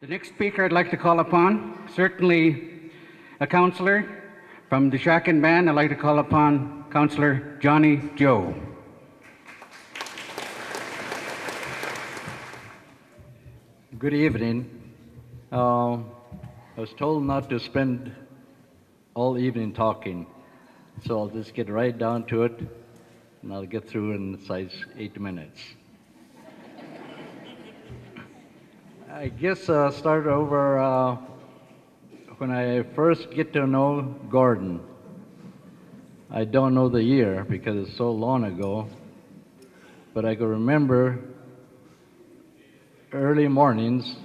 The next speaker I'd like to call upon, certainly a councillor from the Shakin Band, I'd like to call upon Councillor Johnny Joe. Good evening. I was told not to spend all evening talking, so I'll just get right down to it, and I'll get through in size 8 minutes. I guess I'll start over when I first get to know Gordon. I don't know the year because it's so long ago, but I can remember early mornings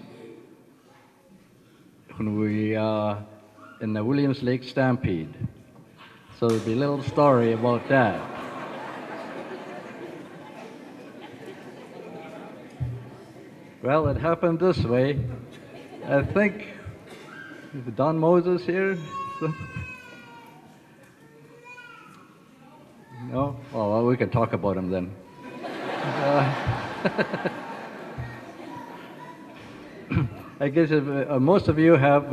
when we in the Williams Lake Stampede. So there'll be a little story about that. Well, it happened this way. I think, is Don Moses here? No? Oh, well, we can talk about him then. I guess if, most of you have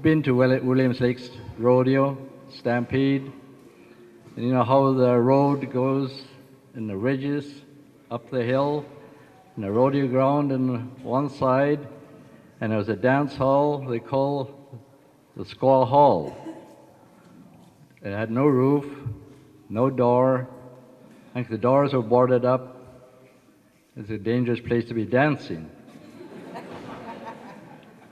been to Williams Lake's rodeo, stampede, and you know how the road goes in the ridges up the hill, and the rodeo ground on one side, and there was a dance hall they call the Squaw Hall. It had no roof, no door. I think the doors were boarded up. It's a dangerous place to be dancing,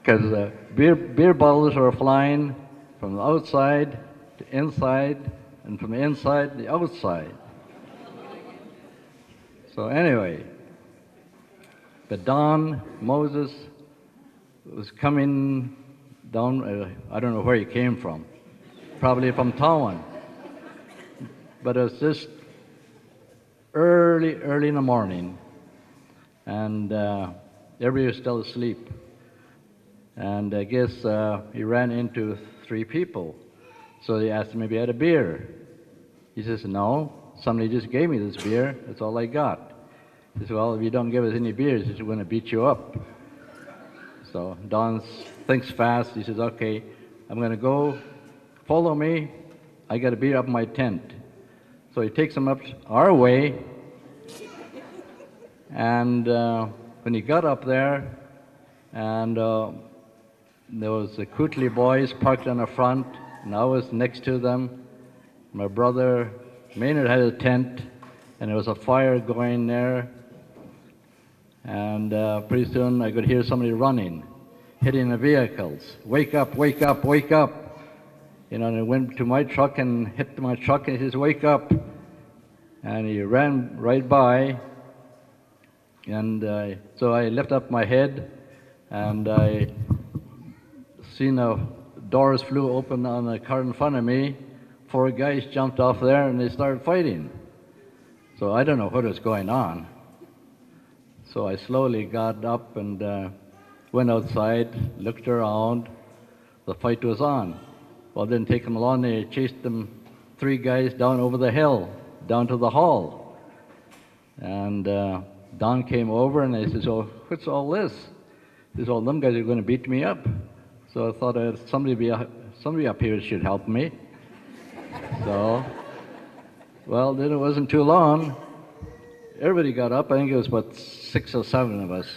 because beer bottles were flying from the outside to inside, and from the inside to the outside. So anyway, but Don Moses was coming down, I don't know where he came from, probably from town. But it was just early in the morning, and everybody was still asleep. And I guess he ran into 3 people. So they asked him if he had a beer. He says, no, somebody just gave me this beer, that's all I got. He said, well, if you don't give us any beers, we're going to beat you up. So Don thinks fast. He says, okay, I'm going to go. Follow me. I got a beer up in my tent. So he takes him up our way. And when he got up there, and there was the Kootley boys parked on the front, and I was next to them. My brother Maynard had a tent, and there was a fire going there. And pretty soon I could hear somebody running, hitting the vehicles. Wake up, wake up, wake up. You know, and I went to my truck and hit my truck, and he says, wake up. And he ran right by. And so I lifted up my head, and I seen the doors flew open on the car in front of me. 4 guys jumped off there, and they started fighting. So I don't know what was going on. So I slowly got up and went outside, looked around. The fight was on. Well, it didn't take them long. They chased them 3 guys down over the hill, down to the hall. And Don came over, and I said, so what's all this? He says, well, them guys are going to beat me up. So I thought somebody up here should help me. So, well, then it wasn't too long. Everybody got up. I think it was about 6 or 7 of us.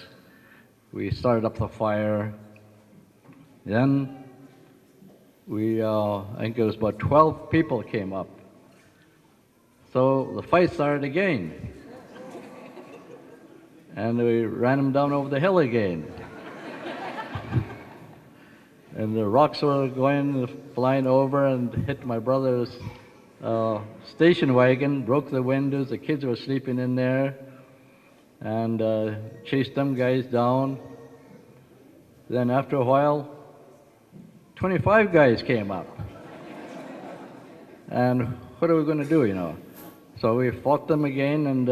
We started up the fire. Then I think it was about 12 people came up. So the fight started again. And we ran them down over the hill again. And the rocks were flying over and hit my brother's station wagon, broke the windows. The kids were sleeping in there, and chased them guys down. Then after a while, 25 guys came up. And what are we going to do, you know? So we fought them again, and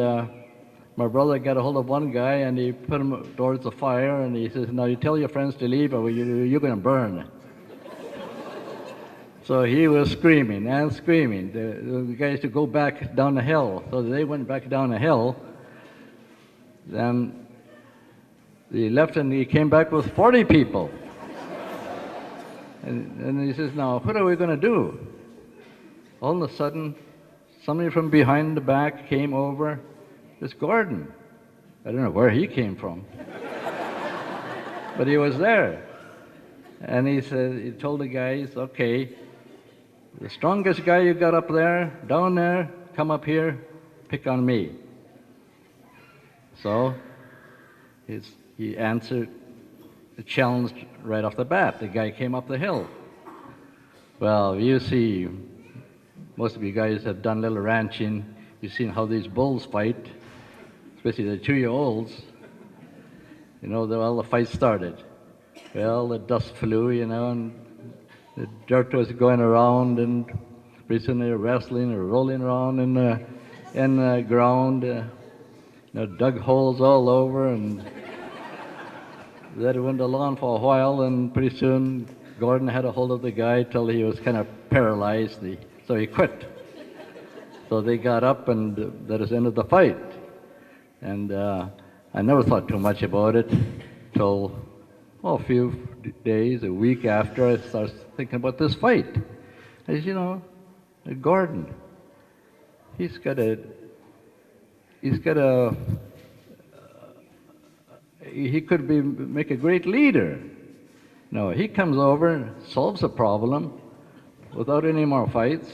my brother got a hold of one guy, and he put him towards the fire, and he says, now you tell your friends to leave, or you're going to burn. So he was screaming and screaming. The guys to go back down the hill. So they went back down the hill. Then He left and he came back with 40 people. And he says, now, what are we going to do? All of a sudden, somebody from behind the back came over. It's Gordon. I don't know where he came from. But he was there. And he said, he told the guys, okay, the strongest guy you got up there, down there, come up here, pick on me. So he answered the challenge right off the bat. The guy came up the hill. Well, you see, most of you guys have done little ranching. You've seen how these bulls fight, especially the 2-year-olds. You know, well, the fight started. Well, the dust flew, you know, and the dirt was going around, and pretty soon they were wrestling or rolling around in the ground. You know, dug holes all over, and that went along for a while, and pretty soon Gordon had a hold of the guy till he was kind of paralyzed, so he quit. So they got up, and that was the end of the fight. And I never thought too much about it till a few days, a week after, I started thinking about this fight. I said, you know, Gordon, he could make a great leader. No, he comes over, solves a problem without any more fights.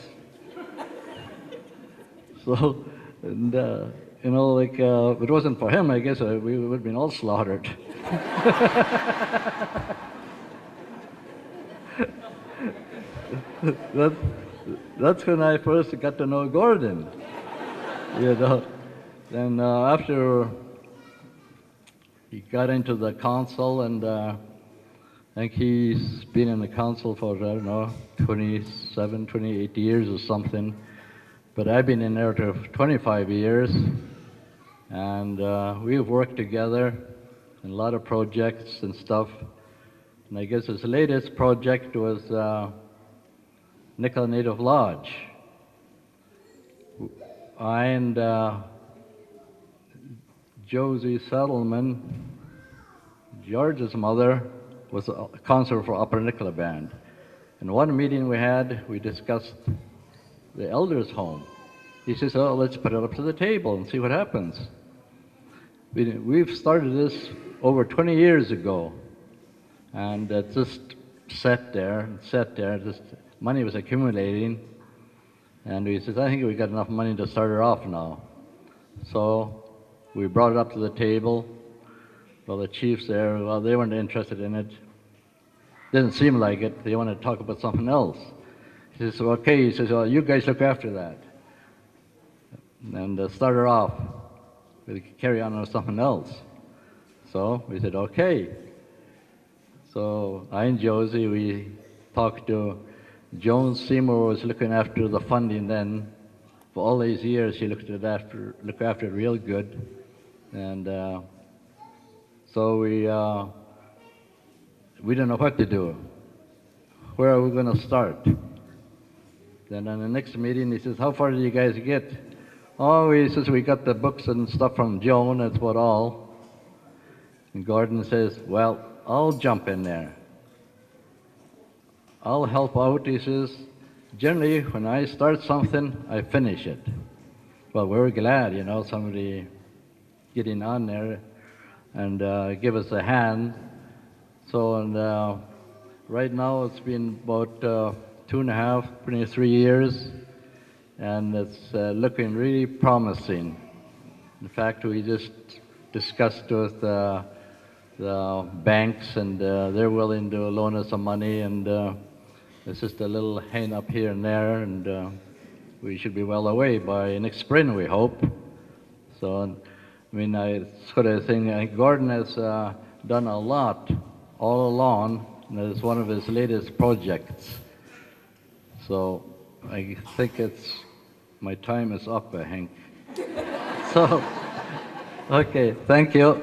So, and you know, like, if it wasn't for him, I guess we would have been all slaughtered. That's when I first got to know Gordon. You know, then after he got into the council, and I think he's been in the council for, I don't know, 27, 28 years or something. But I've been in there for 25 years, and we've worked together in a lot of projects and stuff. And I guess his latest project was Nickel Native Lodge. I and Josie Saddleman, George's mother, was a counselor for Upper Nicola Band. In one meeting we had, we discussed the elders' home. He says, oh, let's put it up to the table and see what happens. We've started this over 20 years ago, and it just sat there, just money was accumulating, and he says, I think we got enough money to start it off now. So we brought it up to the table. Well, the chiefs there, well, they weren't interested in it. Didn't seem like it. They wanted to talk about something else. He says, okay, he says, well, you guys look after that. And start her off. We'll carry on with something else. So we said, okay. So I and Josie, we talked to Joan Seymour, was looking after the funding then. For all these years, she looked after it real good. And so we didn't know what to do. Where are we going to start? Then on the next meeting, he says, how far did you guys get? Oh, he says, we got the books and stuff from Joan, that's about all. And Gordon says, well, I'll jump in there. I'll help out, he says. Generally, when I start something, I finish it. Well, we're glad, you know, somebody getting on there and give us a hand. So, and right now it's been about 2.5, 23 years, and it's looking really promising. In fact, we just discussed with the banks, and they're willing to loan us some money, and it's just a little hang up here and there, and we should be well away by next spring, we hope. So, I mean, I sort of think Gordon has done a lot all along, and it's one of his latest projects. So I think my time is up, I think. So, okay, thank you.